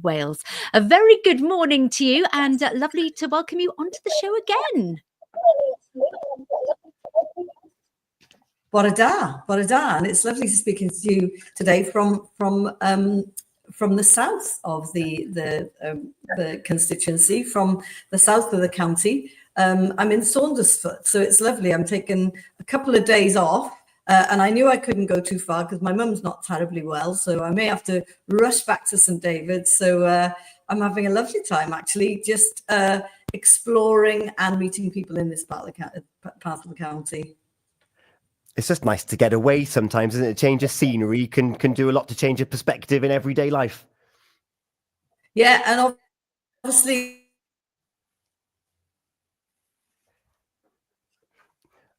Wales. A very good morning to you, and lovely to welcome you onto the show again. Bore da, and it's lovely to speak to you today from the south of the constituency, from the south of the county. I'm in Saundersfoot, so it's lovely. I'm taking a couple of days off, and I knew I couldn't go too far because my mum's not terribly well, so I may have to rush back to St David's. So I'm having a lovely time, actually, just exploring and meeting people in this part of the county. It's just nice to get away sometimes, isn't it? Change of scenery can do a lot to change your perspective in everyday life. Yeah, and obviously,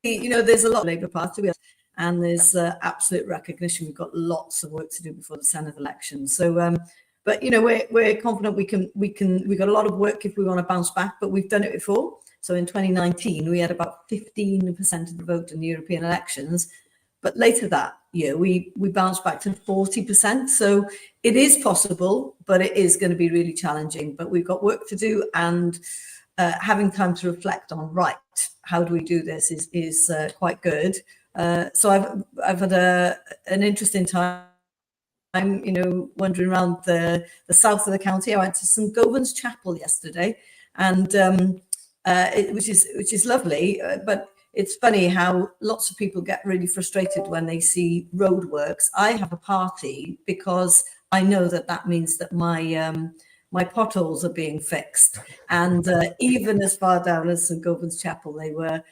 you know, there's a lot of Labour Party, and there's absolute recognition we've got lots of work to do before the Senedd election. So, but you know, we're confident we've got a lot of work if we want to bounce back, but we've done it before. So in 2019, we had about 15% of the vote in the European elections, but later that year, we bounced back to 40%. So it is possible, but it is going to be really challenging. But we've got work to do, and having time to reflect on, right, how do we do this is quite good. So I've had an interesting time. I'm, you know, wandering around the south of the county. I went to St Govan's Chapel yesterday, and which is lovely, but it's funny how lots of people get really frustrated when they see roadworks. I have a party because I know that means that my potholes are being fixed, and even as far down as St Govan's Chapel, they were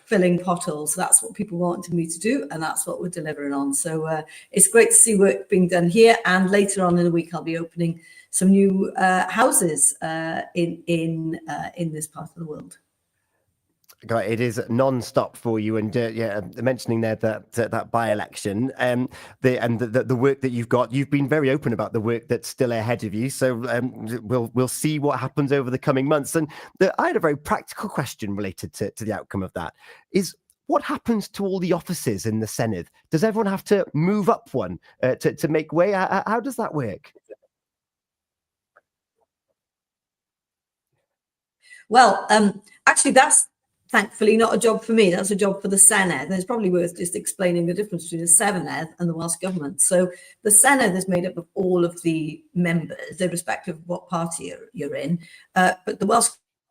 filling potholes. That's what people wanted me to do, and that's what we're delivering on. So it's great to see work being done here, and later on in the week I'll be opening some new houses in this part of the world. It is non-stop for you, and yeah, mentioning there that by-election, the work that you've been very open about the work that's still ahead of you. So we'll see what happens over the coming months. And I had a very practical question related to the outcome of that. Is what happens to all the offices in the Senedd? Does everyone have to move up one to make way? How does that work? Well, actually, that's thankfully not a job for me. That's a job for the Senedd. And it's probably worth just explaining the difference between the Senedd and the Welsh Government. So the Senedd is made up of all of the members, irrespective of what party you're in. But the Welsh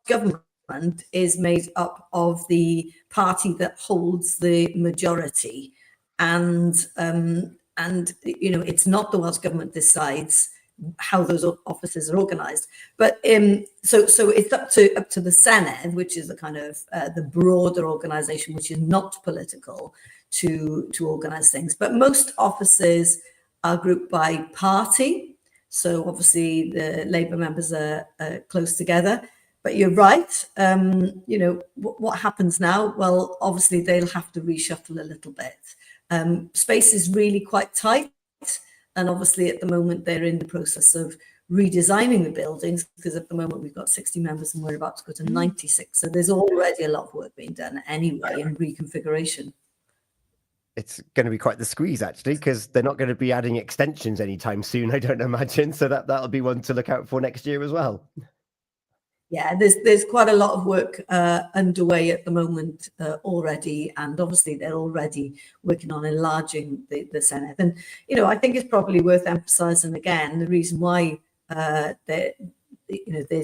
Government is made up of the party that holds the majority. And you know, it's not the Welsh Government decides how those offices are organised, but so it's up to the Senedd, which is the kind of the broader organisation, which is not political, to organise things. But most offices are grouped by party, so obviously the Labour members are close together. But you're right. You know what happens now? Well, obviously they'll have to reshuffle a little bit. Space is really quite tight. And obviously, at the moment, they're in the process of redesigning the buildings, because at the moment we've got 60 members and we're about to go to 96. So there's already a lot of work being done anyway in reconfiguration. It's going to be quite the squeeze, actually, because they're not going to be adding extensions anytime soon, I don't imagine. So that'll be one to look out for next year as well. Yeah, there's quite a lot of work underway at the moment already, and obviously they're already working on enlarging the Senedd. And you know, I think it's probably worth emphasising again the reason why there's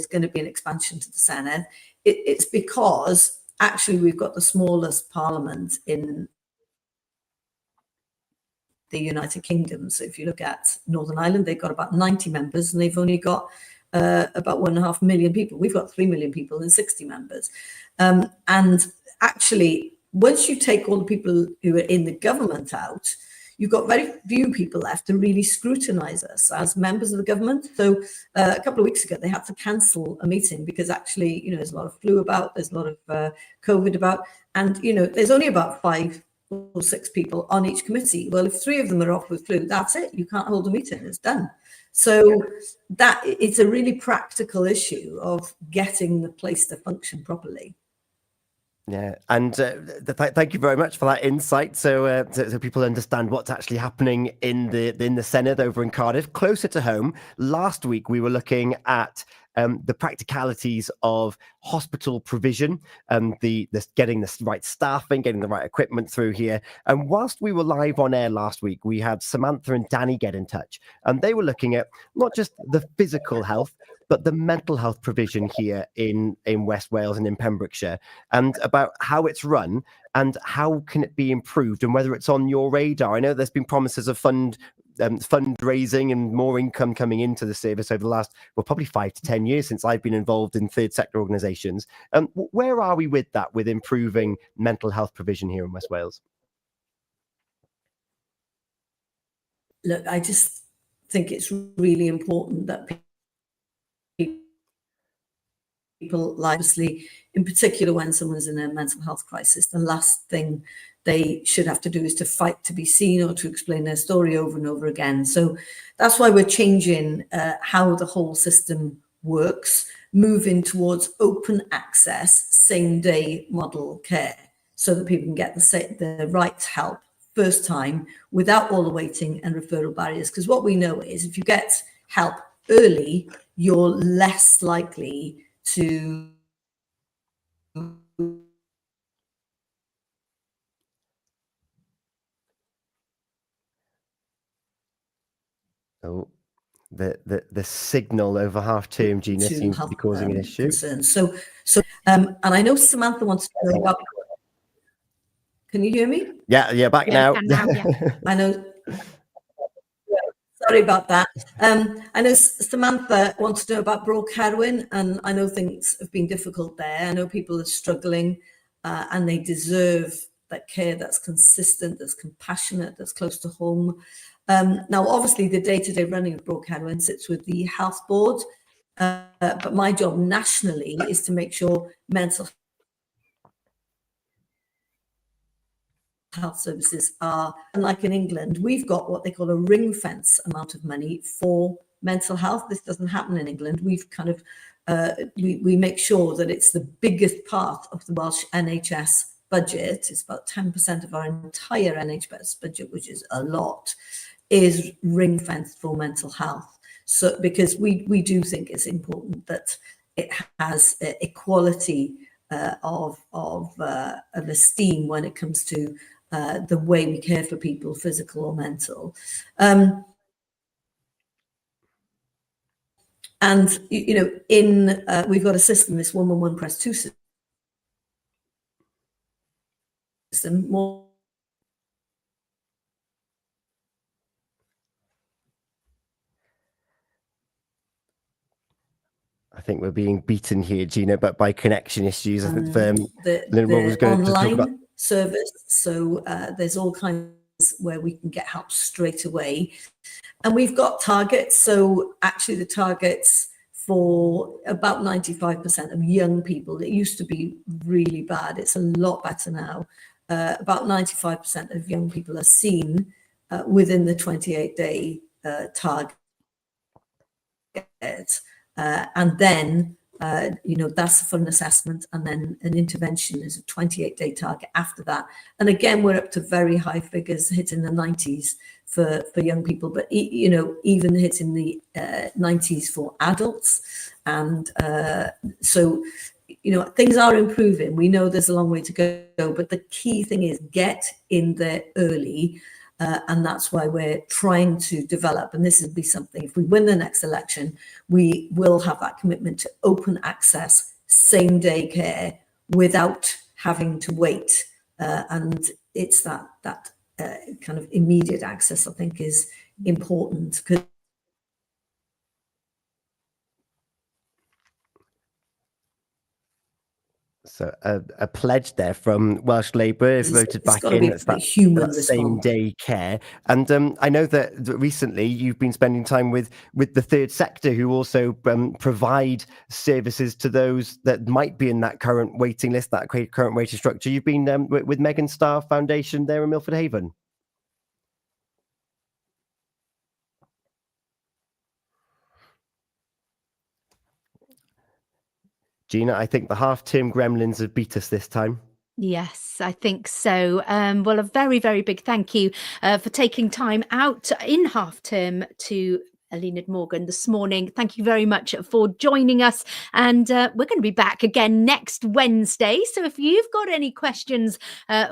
going to be an expansion to the Senedd. It's because actually we've got the smallest parliament in the United Kingdom. So if you look at Northern Ireland, they've got about 90 members, and they've only got about 1.5 million people. We've got 3 million people and 60 members. And actually, once you take all the people who are in the government out, you've got very few people left to really scrutinise us as members of the government. So a couple of weeks ago, they had to cancel a meeting because actually, you know, there's a lot of flu about, there's a lot of COVID about, and, you know, there's only about 5 or 6 people on each committee. Well, if 3 of them are off with flu, that's it. You can't hold a meeting. It's done. So that it's a really practical issue of getting the place to function properly. Yeah, and thank you very much for that insight. So people understand what's actually happening in the Senedd over in Cardiff, closer to home. Last week we were looking at the practicalities of hospital provision, the getting the right staffing, getting the right equipment through here. And whilst we were live on air last week, we had Samantha and Danny get in touch, and they were looking at not just the physical health, but the mental health provision here in West Wales and in Pembrokeshire, and about how it's run and how can it be improved, and whether it's on your radar. I know there's been promises of fundraising and more income coming into the service over the last, well, probably 5 to 10 years since I've been involved in third sector organisations. Where are we with that, with improving mental health provision here in West Wales? Look, I just think it's really important that people, like, obviously, in particular when someone's in a mental health crisis, the last thing they should have to do is to fight to be seen or to explain their story over and over again. So that's why we're changing how the whole system works, moving towards open access, same day model care, so that people can get the right help first time without all the waiting and referral barriers. Because what we know is if you get help early, you're less likely to Oh, the signal over half term, Gina, seems to be causing an issue. Concerns. And I know Samantha wants to know about. Can you hear me? Yeah, back Yeah, now. can now, yeah. I know. Sorry about that. I know Samantha wants to know about Broke Heroin, and I know things have been difficult there. I know people are struggling, and they deserve that care that's consistent, that's compassionate, that's close to home. Now, obviously, the day-to-day running of Broke Heroin sits with the health board, but my job nationally is to make sure mental health services are, unlike in England, we've got what they call a ring fence amount of money for mental health. This doesn't happen in England. We've kind of, we make sure that it's the biggest part of the Welsh NHS budget. It's about 10% of our entire NHS budget, which is a lot, is ring fenced for mental health. So, because we do think it's important that it has equality of esteem when it comes to the way we care for people, physical or mental. And, you know, we've got a system, this 111 Press 2 system, more. I think we're being beaten here, Gina, but by connection issues. I think the online service. So there's all kinds where we can get help straight away. And we've got targets. So actually the targets for about 95% of young people, it used to be really bad. It's a lot better now. About 95% of young people are seen within the 28-day target. And then, you know, that's for an assessment, and then an intervention is a 28-day target after that. And again, we're up to very high figures, hitting the 90s for young people, but, you know, even hitting the 90s for adults. And so, you know, things are improving. We know there's a long way to go, but the key thing is get in there early. And that's why we're trying to develop, and this will be something, if we win the next election, we will have that commitment to open access, same day care without having to wait. And it's that kind of immediate access, I think, is important. So a pledge there from Welsh Labour voted back in. It's that same day care. And I know that recently you've been spending time with the third sector, who also provide services to those that might be in that current waiting list, that current waiting structure. You've been with Megan Starr Foundation there in Milford Haven. Gina, I think the half-term gremlins have beat us this time. Yes, I think so. Well, a very, very big thank you for taking time out in half term to Eluned Morgan this morning. Thank you very much for joining us. And we're going to be back again next Wednesday. So if you've got any questions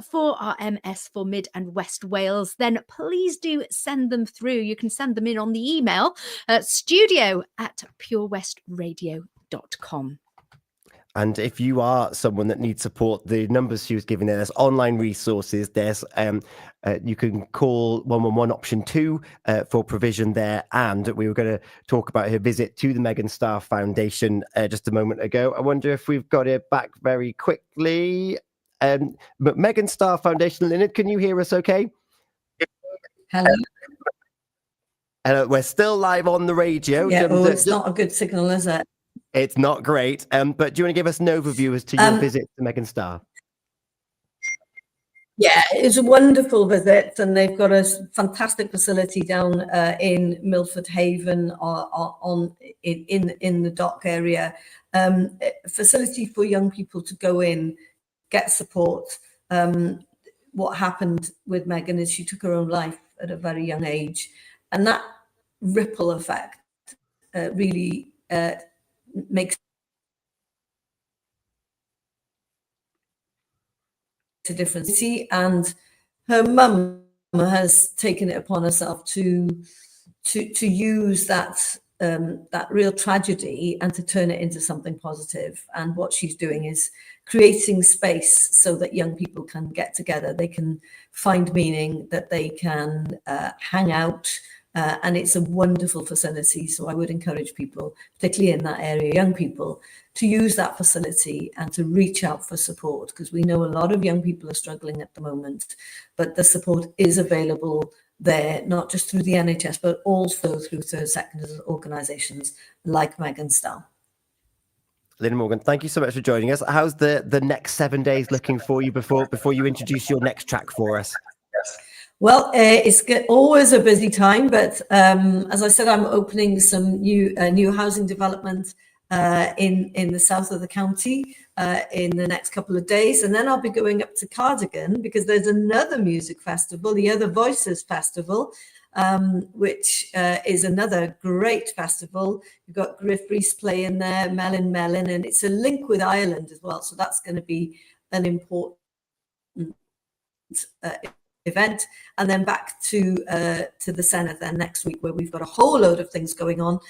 for our MS for Mid and West Wales, then please do send them through. You can send them in on the email studio@purewestradio.com. And if you are someone that needs support, the numbers she was giving there's online resources. There's you can call 111 option 2 for provision there. And we were going to talk about her visit to the Megan Starr Foundation just a moment ago. I wonder if we've got it back very quickly. But Megan Starr Foundation, Eluned, can you hear us okay? Hello. We're still live on the radio. Yeah, it's not a good signal, is it? It's not great. But do you want to give us an overview as to your visit to Megan Starr? Yeah, it was a wonderful visit, and they've got a fantastic facility down in Milford Haven in the dock area. A facility for young people to go in, get support. What happened with Megan is she took her own life at a very young age, and that ripple effect really makes a difference. And her mum has taken it upon herself to use that real tragedy and to turn it into something positive. And what she's doing is creating space so that young people can get together, they can find meaning, that they can hang out. And it's a wonderful facility. So I would encourage people, particularly in that area, young people, to use that facility and to reach out for support, because we know a lot of young people are struggling at the moment, but the support is available there, not just through the NHS, but also through third sector organisations like Megan Starr. Eluned Morgan, thank you so much for joining us. How's the next 7 days looking for you before you introduce your next track for us? Well, it's always a busy time, but as I said, I'm opening some new housing development in the south of the county in the next couple of days, and then I'll be going up to Cardigan because there's another music festival, the Other Voices Festival, which is another great festival. You've got Griff Rees playing there, Melon, and it's a link with Ireland as well, so that's going to be an important event. And then back to the Senedd then next week, where we've got a whole load of things going on.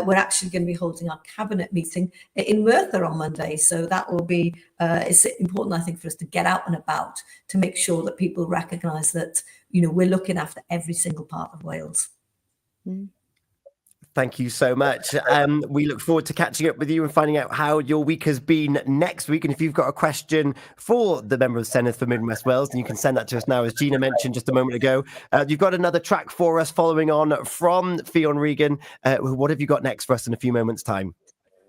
We're actually going to be holding our cabinet meeting in Merthyr on Monday, so that will be it's important, I think, for us to get out and about to make sure that people recognise that, you know, we're looking after every single part of Wales. Thank you so much. We look forward to catching up with you and finding out how your week has been next week. And if you've got a question for the member of Senedd for Mid and West Wales, then you can send that to us now. As Gina mentioned just a moment ago, you've got another track for us following on from Fionn Regan. What have you got next for us in a few moments' time?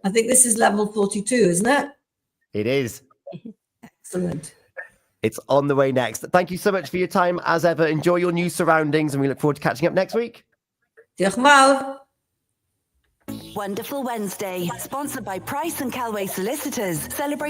I think this is level 42, isn't it? It is. Excellent. It's on the way next. Thank you so much for your time as ever. Enjoy your new surroundings, and we look forward to catching up next week. Diolch yn fawr. Wonderful Wednesday, sponsored by Price and Calway Solicitors. Celebrate